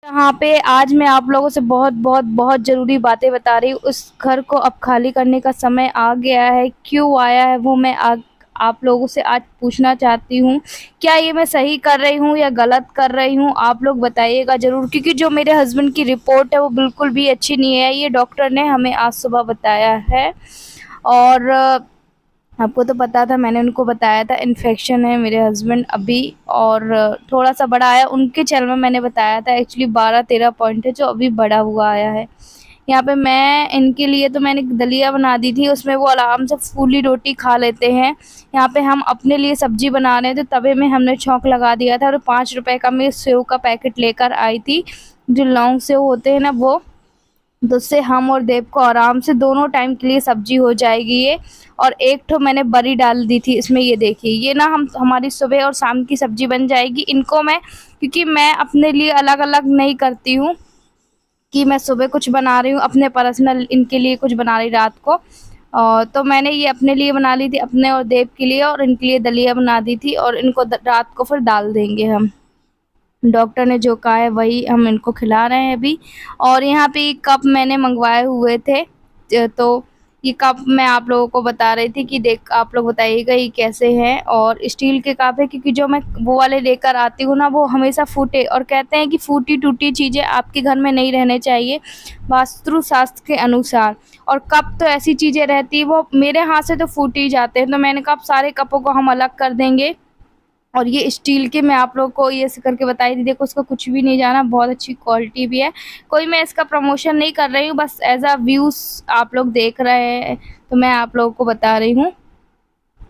यहाँ पे आज मैं आप लोगों से बहुत बहुत बहुत ज़रूरी बातें बता रही हूँ। उस घर को अब खाली करने का समय आ गया है। क्यों आया है वो मैं आप लोगों से आज पूछना चाहती हूँ। क्या ये मैं सही कर रही हूँ या गलत कर रही हूँ, आप लोग बताइएगा ज़रूर, क्योंकि जो मेरे हस्बैंड की रिपोर्ट है वो बिल्कुल भी अच्छी नहीं है। ये डॉक्टर ने हमें आज सुबह बताया है। और आपको तो पता था, मैंने उनको बताया था इन्फेक्शन है मेरे हस्बैंड अभी, और थोड़ा-सा बड़ा आया। उनके चैनल में मैंने बताया था एक्चुअली 12-13 पॉइंट है जो अभी बढ़ा हुआ आया है। यहाँ पे मैं इनके लिए तो मैंने दलिया बना दी थी, उसमें वो आराम से फूली रोटी खा लेते हैं। यहाँ पे हम अपने लिए सब्ज़ी बना रहे थे, तवे में हमने छौंक लगा दिया था और 5 रुपए का मैं सेव का पैकेट लेकर आई थी, जो लौंग सेव होते हैं ना वो। तो उससे हम और देव को आराम से दोनों टाइम के लिए सब्जी हो जाएगी ये। और एक ठो मैंने बड़ी डाल दी थी इसमें, ये देखिए, ये ना हम हमारी सुबह और शाम की सब्जी बन जाएगी। इनको मैं, क्योंकि मैं अपने लिए अलग अलग नहीं करती हूँ कि मैं सुबह कुछ बना रही हूँ अपने पर्सनल, इनके लिए कुछ बना रही रात को। तो मैंने ये अपने लिए बना ली थी, अपने और देव के लिए, और इनके लिए दलिया बना दी थी, और इनको रात को फिर डाल देंगे हम। डॉक्टर ने जो कहा है वही हम इनको खिला रहे हैं अभी। और यहाँ पे ये कप मैंने मंगवाए हुए थे, तो ये कप मैं आप लोगों को बता रही थी कि देख आप लोग बताइएगा ये कैसे हैं। और स्टील के कप है, क्योंकि जो मैं वो वाले लेकर आती हूँ ना वो हमेशा फूटे, और कहते हैं कि फूटी टूटी चीज़ें आपके घर में नहीं रहने चाहिए वास्तु शास्त्र के अनुसार। और कप तो ऐसी चीज़ें रहती है, वो मेरे हाथ से तो फूट ही जाते हैं, तो मैंने कहा अब सारे कपों को हम अलग कर देंगे। और ये स्टील के मैं आप लोग को ये ऐसे करके बताई थी, देखो उसका कुछ भी नहीं जाना, बहुत अच्छी क्वालिटी भी है। कोई मैं इसका प्रमोशन नहीं कर रही हूँ, बस एज़ अ व्यूज़ आप लोग देख रहे हैं तो मैं आप लोगों को बता रही हूँ।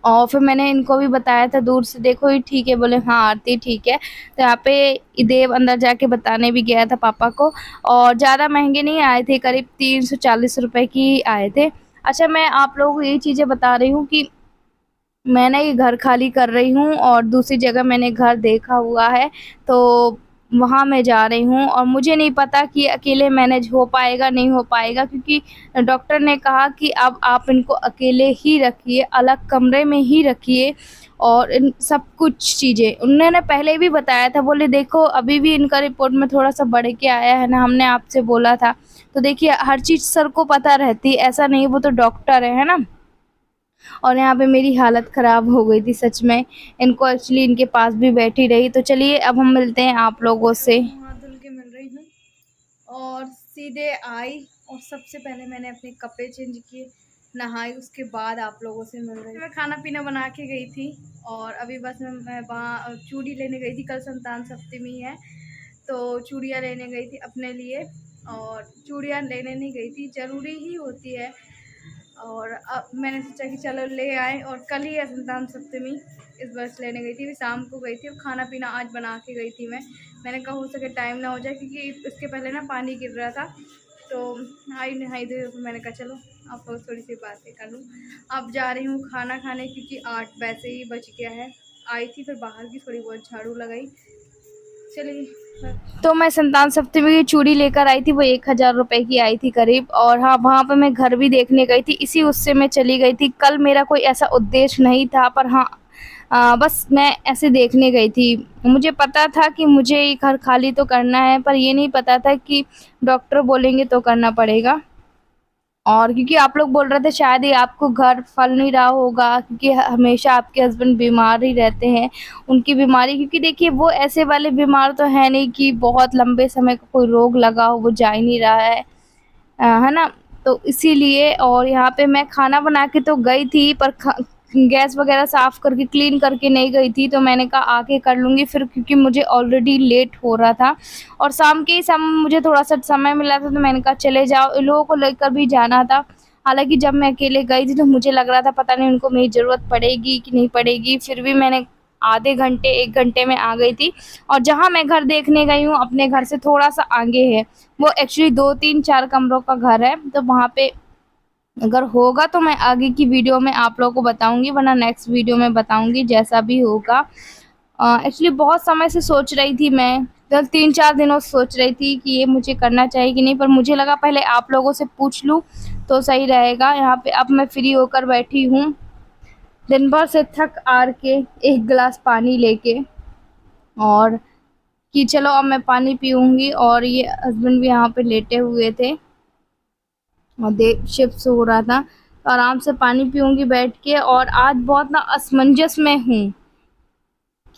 और फिर मैंने इनको भी बताया था दूर से, देखो ये ठीक है, बोले हाँ आरती ठीक है। तो यहाँ पे देव अंदर जाके बताने भी गया था पापा को। और ज़्यादा महंगे नहीं आए थे, करीब 340 रुपए की आए थे। अच्छा, मैं आप लोगों को ये चीज़ें बता रही हूँ कि मैं ना ये घर खाली कर रही हूँ, और दूसरी जगह मैंने घर देखा हुआ है, तो वहाँ मैं जा रही हूँ। और मुझे नहीं पता कि अकेले मैनेज हो पाएगा नहीं हो पाएगा, क्योंकि डॉक्टर ने कहा कि अब आप इनको अकेले ही रखिए, अलग कमरे में ही रखिए। और इन सब कुछ चीज़ें उन्होंने पहले भी बताया था, बोले देखो अभी भी इनका रिपोर्ट में थोड़ा सा बढ़ के आया है ना, हमने आपसे बोला था। तो देखिए हर चीज़ सर को पता रहती है, ऐसा नहीं, वो तो डॉक्टर है ना। और यहाँ पे मेरी हालत ख़राब हो गई थी सच में, इनको एक्चुअली इनके पास भी बैठी रही। तो चलिए अब हम मिलते हैं आप लोगों से। हाथ धुल के मिल रही हूँ और सीधे आई, और सबसे पहले मैंने अपने कपड़े चेंज किए, नहाई, उसके बाद आप लोगों से मिल रही हूँ। मैं खाना पीना बना के गई थी, और अभी बस मैं वहाँ चूड़ी लेने गई थी, कल संतान सप्तमी है तो चूड़ियाँ लेने गई थी अपने लिए। और चूड़ियाँ लेने नहीं गई थी, ज़रूरी ही होती है, और अब मैंने सोचा कि चलो ले आए। और कल ही है संतान सप्तमी, इस बस लेने गई थी, अभी शाम को गई थी, और खाना पीना आज बना के गई थी मैंने कहा हो सके टाइम ना हो जाए, क्योंकि इसके पहले ना पानी गिर रहा था। तो आई नहाई धोई, फिर मैंने कहा चलो आप लोग थोड़ी सी बातें कर लूँ। अब जा रही हूँ खाना खाने, क्योंकि 8 वैसे ही बज गया है। आई थी फिर बाहर की थोड़ी बहुत झाड़ू लगाई। चलिए, तो मैं संतान सप्तमी की चूड़ी लेकर आई थी, वो 1000 रुपए की आई थी करीब। और हाँ, वहाँ पे मैं घर भी देखने गई थी, इसी उससे मैं चली गई थी। कल मेरा कोई ऐसा उद्देश्य नहीं था, पर हाँ बस मैं ऐसे देखने गई थी। मुझे पता था कि मुझे ये घर खाली तो करना है, पर ये नहीं पता था कि डॉक्टर बोलेंगे तो करना पड़ेगा। और क्योंकि आप लोग बोल रहे थे शायद ये आपको घर फल नहीं रहा होगा, क्योंकि हमेशा आपके हस्बैंड बीमार ही रहते हैं। उनकी बीमारी, क्योंकि देखिए वो ऐसे वाले बीमार तो है नहीं कि बहुत लंबे समय का कोई रोग लगा हो, वो जा ही नहीं रहा है। है ना? तो इसीलिए। और यहाँ पे मैं खाना बना के तो गई थी, पर गैस वगैरह साफ़ करके क्लीन करके नहीं गई थी, तो मैंने कहा आके कर लूँगी फिर, क्योंकि मुझे ऑलरेडी लेट हो रहा था। और शाम के मुझे थोड़ा-सा समय मिला था, तो मैंने कहा चले जाओ, इन लोगों को लेकर भी जाना था। हालाँकि जब मैं अकेले गई थी तो मुझे लग रहा था पता नहीं उनको मेरी ज़रूरत पड़ेगी कि नहीं पड़ेगी, फिर भी मैंने आधे घंटे 1 घंटे में आ गई थी। और जहाँ मैं घर देखने गई हूँ अपने घर से थोड़ा-सा आगे है, वो एक्चुअली 2-3-4 कमरों का घर है, तो वहाँ पे अगर होगा तो मैं आगे की वीडियो में आप लोगों को बताऊँगी, वरना नेक्स्ट वीडियो में बताऊँगी जैसा भी होगा। एक्चुअली बहुत समय से सोच रही थी मैं, तो 3-4 दिनों से सोच रही थी कि ये मुझे करना चाहिए कि नहीं, पर मुझे लगा पहले आप लोगों से पूछ लूँ तो सही रहेगा। यहाँ पे अब मैं फ्री होकर बैठी हूँ, दिन भर से थक हार के 1 गिलास पानी लेके। और कि चलो अब मैं पानी पीऊँगी, और ये हस्बैंड भी यहाँ पे लेटे हुए थे और शिफ्ट हो रहा था, तो आराम से पानी पीऊँगी बैठ के। और आज बहुत ना असमंजस में हूँ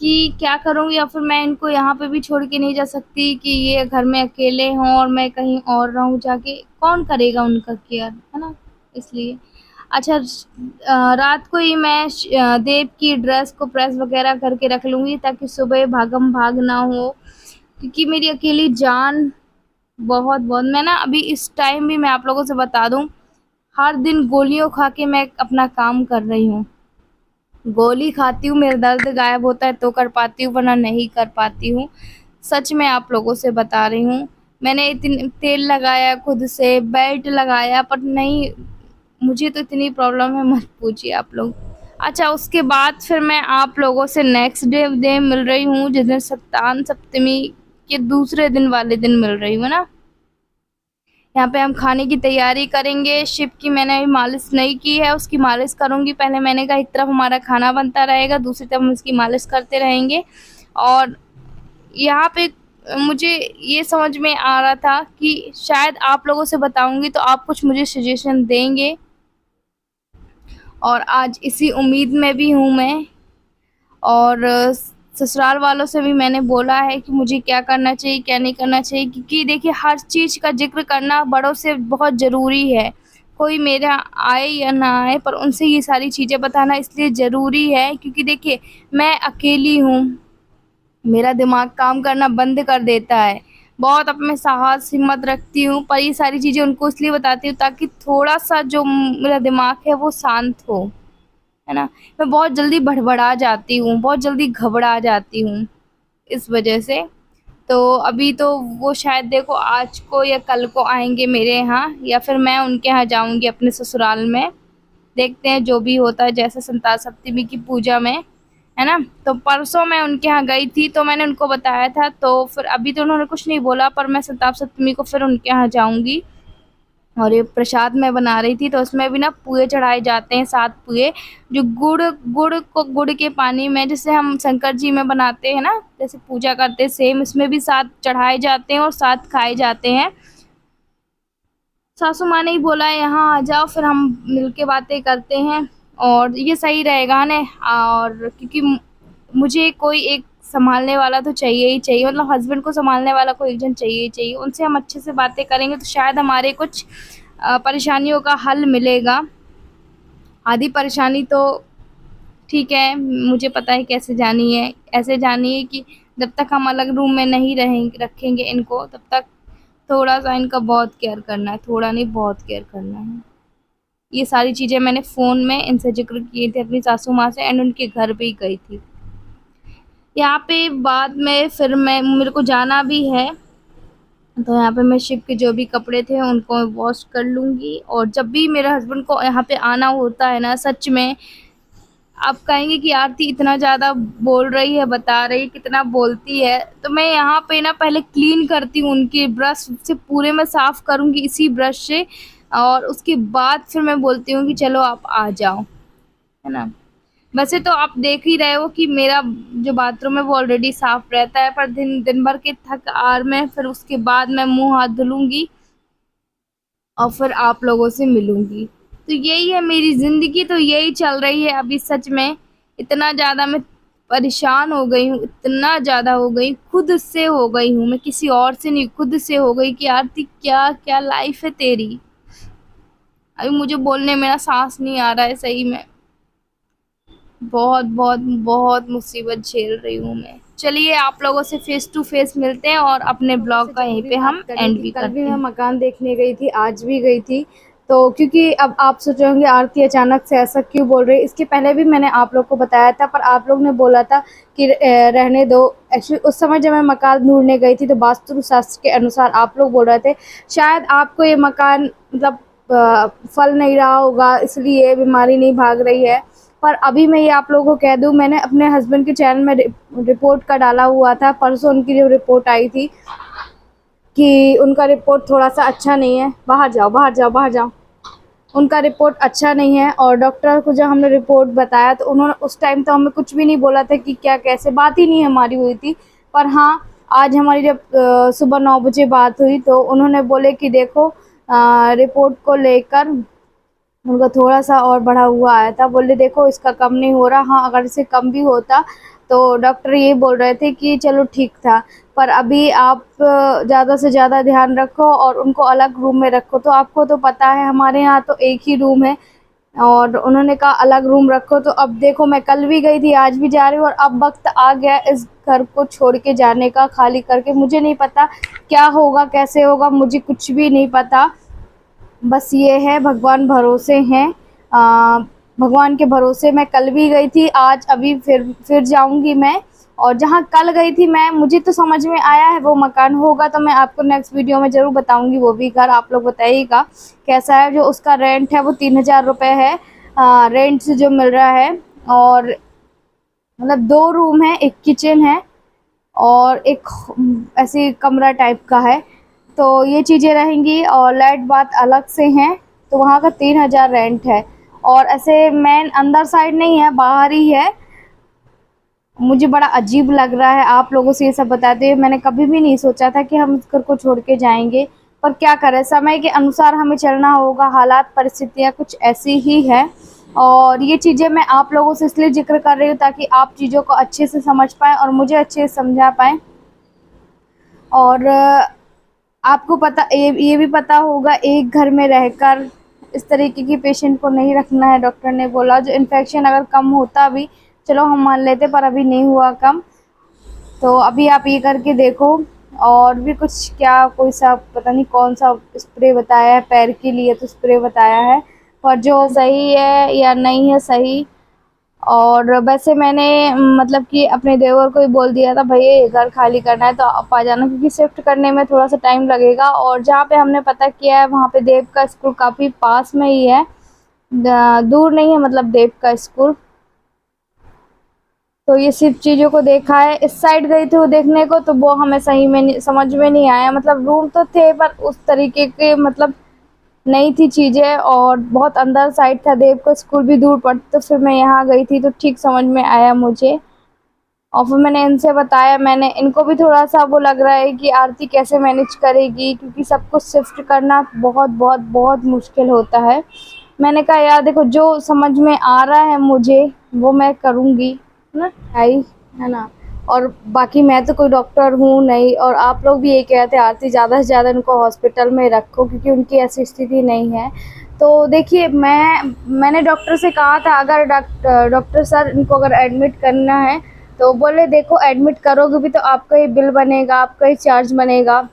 कि क्या करूँ, या फिर मैं इनको यहाँ पे भी छोड़ के नहीं जा सकती कि ये घर में अकेले हों और मैं कहीं और रहूँ जाके, कौन करेगा उनका केयर, है ना? इसलिए। अच्छा, रात को ही मैं देव की ड्रेस को प्रेस वगैरह करके रख लूँगी ताकि सुबह भागम-भाग ना हो, क्योंकि मेरी अकेली जान बहुत-बहुत, मैं ना अभी इस टाइम भी मैं आप लोगों से बता दूँ, हर दिन गोलियों खा के मैं अपना काम कर रही हूँ। गोली खाती हूँ, मेरा दर्द गायब होता है तो कर पाती हूँ, वरना नहीं कर पाती हूँ। सच में आप लोगों से बता रही हूँ। मैंने इतन तेल लगाया खुद से, बेल्ट लगाया, पर नहीं, मुझे तो इतनी प्रॉब्लम है मत पूछिए आप लोग। अच्छा, उसके बाद फिर मैं आप लोगों से नेक्स्ट डे मिल रही हूँ, जिस दिन सप्तान सप्तमी के दूसरे दिन वाले दिन मिल रही हूँ ना। यहाँ पे हम खाने की तैयारी करेंगे। शिव की मैंने अभी मालिश नहीं की है, उसकी मालिश करूँगी। पहले मैंने कहा एक तरफ हमारा खाना बनता रहेगा, दूसरी तरफ हम इसकी मालिश करते रहेंगे। और यहाँ पे मुझे ये समझ में आ रहा था कि शायद आप लोगों से बताऊँगी तो आप कुछ मुझे सजेशन देंगे, और आज इसी उम्मीद में भी हूँ मैं। और ससुराल वालों से भी मैंने बोला है कि मुझे क्या करना चाहिए, क्या नहीं करना चाहिए, क्योंकि देखिए हर चीज़ का ज़िक्र करना बड़ों से बहुत ज़रूरी है। कोई मेरा आए या ना आए, पर उनसे ये सारी चीज़ें बताना इसलिए ज़रूरी है क्योंकि देखिए मैं अकेली हूँ, मेरा दिमाग काम करना बंद कर देता है। बहुत अब मैं साहस हिम्मत रखती हूँ, पर ये सारी चीज़ें उनको इसलिए बताती हूँ ताकि थोड़ा-सा जो मेरा दिमाग है वो शांत हो। है ना? मैं बहुत जल्दी भड़बड़ा जाती हूँ, बहुत जल्दी घबरा जाती हूँ इस वजह से। तो अभी तो वो शायद देखो आज को या कल को आएँगे मेरे यहाँ, या फिर मैं उनके यहाँ जाऊँगी अपने ससुराल में। देखते हैं जो भी होता है, जैसे संतान सप्तमी की पूजा में, है ना? तो परसों मैं उनके यहाँ गई थी तो मैंने उनको बताया था, तो फिर अभी तो उन्होंने कुछ नहीं बोला, पर मैं संताप सप्तमी को फिर उनके यहाँ जाऊँगी। और ये प्रसाद मैं बना रही थी तो उसमें भी ना पुए चढ़ाए जाते हैं, 7 पुए, जो गुड़ के पानी में जैसे हम शंकर जी में बनाते हैं ना, जैसे पूजा करते हैं सेम इसमें भी 7 चढ़ाए जाते हैं और 7 खाए जाते हैं। सासू माँ ने ही बोला है यहाँ आ जाओ, फिर हम मिल के बातें करते हैं, और ये सही रहेगा ना। और क्योंकि मुझे कोई एक सँभालने वाला तो चाहिए ही चाहिए, मतलब हस्बैंड को सँभालने वाला कोई एक जन चाहिए ही चाहिए। उनसे हम अच्छे से बातें करेंगे तो शायद हमारे कुछ परेशानियों का हल मिलेगा। आधी परेशानी तो ठीक है, मुझे पता है कैसे जानी है। ऐसे जानिए कि जब तक हम अलग रूम में नहीं रखेंगे इनको, तब तक थोड़ा-सा इनका बहुत केयर करना है, थोड़ा नहीं बहुत केयर करना है। ये सारी चीज़ें मैंने फ़ोन में इनसे ज़िक्र किए थे अपनी सासू माँ से, एंड उनके घर भी गई थी। यहाँ पे बाद में फिर मेरे को जाना भी है, तो यहाँ पे मैं शिव के जो भी कपड़े थे उनको वॉश कर लूँगी। और जब भी मेरे हस्बैंड को यहाँ पे आना होता है ना, सच में आप कहेंगे कि आरती इतना ज़्यादा बोल रही है, बता रही है कितना बोलती है, तो मैं यहाँ पे ना पहले क्लीन करती हूँ, उनके ब्रश से पूरे मैं साफ़ करूँगी इसी ब्रश से, और उसके बाद फिर मैं बोलती हूँ कि चलो आप आ जाओ, है ना? वैसे तो आप देख ही रहे हो कि मेरा जो बाथरूम है वो ऑलरेडी साफ़ रहता है, पर दिन भर के थक-हार में फिर उसके बाद मैं मुँह हाथ धुलूँगी और फिर आप लोगों से मिलूँगी। तो यही है मेरी ज़िंदगी, तो यही चल रही है अभी। सच में इतना ज़्यादा मैं परेशान हो गई हूँ, इतना ज़्यादा हो गई, खुद से हो गई हूँ, मैं किसी और से नहीं, खुद से हो गई कि आरती क्या-क्या लाइफ़ है तेरी। अभी मुझे बोलने में ना साँस नहीं आ रहा है सही में। बहुत मुसीबत झेल रही हूँ मैं। चलिए आप लोगों से फेस टू फेस मिलते हैं और अपने ब्लॉग का यहीं पे हम एंड भी करते हैं। कल भी मैं मकान देखने गई थी, आज भी गई थी। तो क्योंकि अब आप सोच रहे होंगे आरती अचानक से ऐसा क्यों बोल रही है, इसके पहले भी मैंने आप लोग को बताया था, पर आप लोग ने बोला था कि रहने दो। एक्चुअली उस समय जब मैं मकान ढूंढने गई थी तो वास्तु शास्त्र के अनुसार आप लोग बोल रहे थे शायद आपको ये मकान मतलब फल नहीं रहा होगा, इसलिए बीमारी नहीं भाग रही है। पर अभी मैं ये आप लोगों को कह दूं, मैंने अपने हस्बैंड के चैनल में रिपोर्ट का डाला हुआ था। परसों उनकी जो रिपोर्ट आई थी कि उनका रिपोर्ट थोड़ा-सा अच्छा नहीं है। बाहर जाओ, बाहर जाओ, बाहर जाओ। उनका रिपोर्ट अच्छा नहीं है, और डॉक्टर को जब हमने रिपोर्ट बताया तो उन्होंने उस टाइम तो हमें कुछ भी नहीं बोला था कि क्या कैसे, बात ही नहीं हमारी हुई थी। पर हाँ, आज हमारी जब सुबह 9 बजे बात हुई तो उन्होंने बोले कि देखो रिपोर्ट को लेकर उनका थोड़ा-सा और बढ़ा हुआ आया था। बोले देखो इसका कम नहीं हो रहा, हाँ अगर इससे कम भी होता तो डॉक्टर ये बोल रहे थे कि चलो ठीक था, पर अभी आप ज़्यादा से ज़्यादा ध्यान रखो और उनको अलग रूम में रखो। तो आपको तो पता है हमारे यहाँ तो एक ही रूम है और उन्होंने कहा अलग रूम रखो। तो अब देखो मैं कल भी गई थी, आज भी जा रही हूँ और अब वक़्त आ गया इस घर को छोड़ के जाने का, खाली करके। मुझे नहीं पता क्या होगा, कैसे होगा, मुझे कुछ भी नहीं पता। बस ये है भगवान भरोसे हैं। भगवान के भरोसे मैं कल भी गई थी, आज अभी फिर जाऊंगी मैं। और जहाँ कल गई थी मैं, मुझे तो समझ में आया है वो मकान होगा तो मैं आपको नेक्स्ट वीडियो में ज़रूर बताऊंगी। वो भी घर आप लोग बताइएगा कैसा है। जो उसका रेंट है वो 3000 रुपये है, रेंट से जो मिल रहा है। और मतलब 2 रूम है, एक किचन है और एक ऐसे कमरा टाइप का है। तो ये चीज़ें रहेंगी और लाइट बात अलग से हैं। तो वहाँ का 3000 रेंट है और ऐसे मेन अंदर साइड नहीं है, बाहर ही है। मुझे बड़ा अजीब लग रहा है आप लोगों से ये सब बताते हुए। मैंने कभी भी नहीं सोचा था कि हम इस घर को छोड़ के जाएंगे, पर क्या करें, समय के अनुसार हमें चलना होगा। हालात परिस्थितियाँ कुछ ऐसी ही है और ये चीज़ें मैं आप लोगों से इसलिए जिक्र कर रही हूँ ताकि आप चीज़ों को अच्छे से समझ पाएँ और मुझे अच्छे से समझा पाएँ। और आपको पता ये भी पता होगा एक घर में रहकर इस तरीके की पेशेंट को नहीं रखना है। डॉक्टर ने बोला जो इन्फेक्शन अगर कम होता भी चलो हम मान लेते, पर अभी नहीं हुआ कम। तो अभी आप ये करके देखो। और भी कुछ क्या कोई सा पता नहीं कौन सा स्प्रे बताया है पैर के लिए, तो स्प्रे बताया है, पर जो सही है या नहीं है सही। और वैसे मैंने मतलब कि अपने देवर को ही बोल दिया था भैया ये घर खाली करना है तो आप आ जाना, क्योंकि शिफ्ट करने में थोड़ा सा टाइम लगेगा। और जहाँ पे हमने पता किया है वहाँ पे देव का स्कूल काफ़ी पास में ही है, दूर नहीं है मतलब देव का स्कूल। तो ये सिर्फ चीज़ों को देखा है। इस साइड गई थी वो देखने को तो वो हमें सही में नहीं, समझ में नहीं आया। मतलब रूम तो थे पर उस तरीके के मतलब नहीं थी चीज़ें और बहुत अंदर साइड था। देव का स्कूल भी दूर पड़ता, तो फिर मैं यहाँ गई थी तो ठीक समझ में आया मुझे। और फिर मैंने इनसे बताया, मैंने इनको भी थोड़ा सा वो लग रहा है कि आरती कैसे मैनेज करेगी, क्योंकि सब कुछ शिफ्ट करना बहुत बहुत बहुत मुश्किल होता है। मैंने कहा यार देखो जो समझ में आ रहा है मुझे वो मैं करूँगी, है ना, है ना। और बाकी मैं तो कोई डॉक्टर हूँ नहीं, और आप लोग भी ये कहते हैं आरती ज़्यादा से ज़्यादा इनको हॉस्पिटल में रखो क्योंकि उनकी ऐसी स्थिति नहीं है। तो देखिए मैंने डॉक्टर से कहा था अगर डॉक्टर सर इनको अगर एडमिट करना है तो बोले देखो एडमिट करोगे भी तो आपका ही बिल बनेगा, आपका ही चार्ज बनेगा।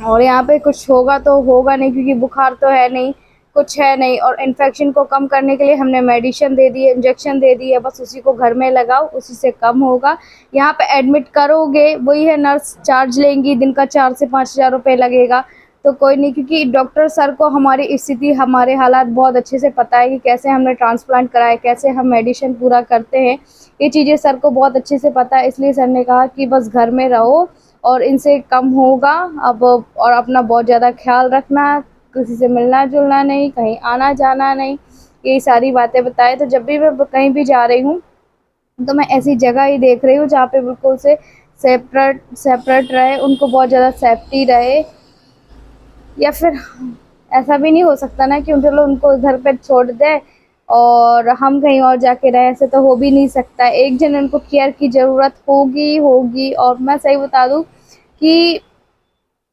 और यहाँ पे कुछ होगा तो होगा नहीं क्योंकि बुखार तो है नहीं, कुछ है नहीं। और इन्फेक्शन को कम करने के लिए हमने मेडिसिन दे दी है, इंजेक्शन दे दी है, बस उसी को घर में लगाओ, उसी से कम होगा। यहाँ पे एडमिट करोगे वही है, नर्स चार्ज लेंगी, दिन का 4 से 5000 रुपये लगेगा। तो कोई नहीं, क्योंकि डॉक्टर सर को हमारी स्थिति हमारे हालात बहुत अच्छे से पता है कि कैसे हमने ट्रांसप्लांट कराया, कैसे हम मेडिसिन पूरा करते हैं, ये चीज़ें सर को बहुत अच्छे से पता है। इसलिए सर ने कहा कि बस घर में रहो और इनसे कम होगा अब। और अपना बहुत ज़्यादा ख्याल रखना, किसी से मिलना जुलना नहीं, कहीं आना जाना नहीं, यही सारी बातें बताए। तो जब भी मैं कहीं भी जा रही हूँ तो मैं ऐसी जगह ही देख रही हूँ जहाँ पे बिल्कुल से सेपरेट रहे, उनको बहुत ज़्यादा सेफ्टी रहे। या फिर ऐसा भी नहीं हो सकता ना कि चलो उनको घर पे छोड़ दे और हम कहीं और जाके रहे, ऐसे तो हो भी नहीं सकता। एक जन उनको केयर की ज़रूरत होगी। और मैं सही बता दूँ कि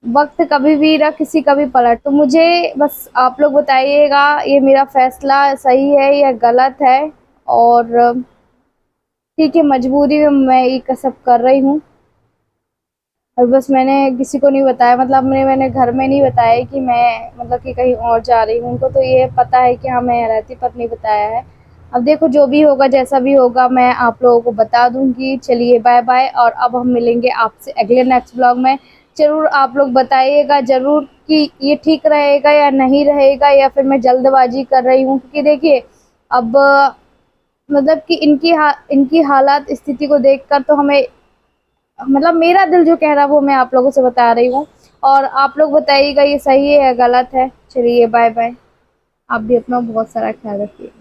वक्त कभी भी ना किसी का भी पलट, तो मुझे बस आप लोग बताइएगा ये मेरा फैसला सही है या गलत है। और ठीक है, मजबूरी में मैं ये सब कर रही हूँ। और बस मैंने किसी को नहीं बताया, मतलब मैंने घर में नहीं बताया कि मैं मतलब कि कहीं और जा रही हूँ। उनको तो ये पता है कि हाँ मैं यहाँ रहती, पर नहीं बताया है। अब देखो जो भी होगा जैसा भी होगा मैं आप लोगों को बता दूंगी। चलिए बाय बाय, और अब हम मिलेंगे आपसे अगले नेक्स्ट ब्लॉग में। ज़रूर आप लोग बताइएगा ज़रूर कि ये ठीक रहेगा या नहीं रहेगा, या फिर मैं जल्दबाजी कर रही हूँ। क्योंकि देखिए अब मतलब कि इनकी हालात स्थिति को देखकर तो हमें मतलब मेरा दिल जो कह रहा है वो मैं आप लोगों से बता रही हूँ। और आप लोग बताइएगा ये सही है या गलत है। चलिए बाय बाय, आप भी अपना बहुत सारा ख्याल रखिए।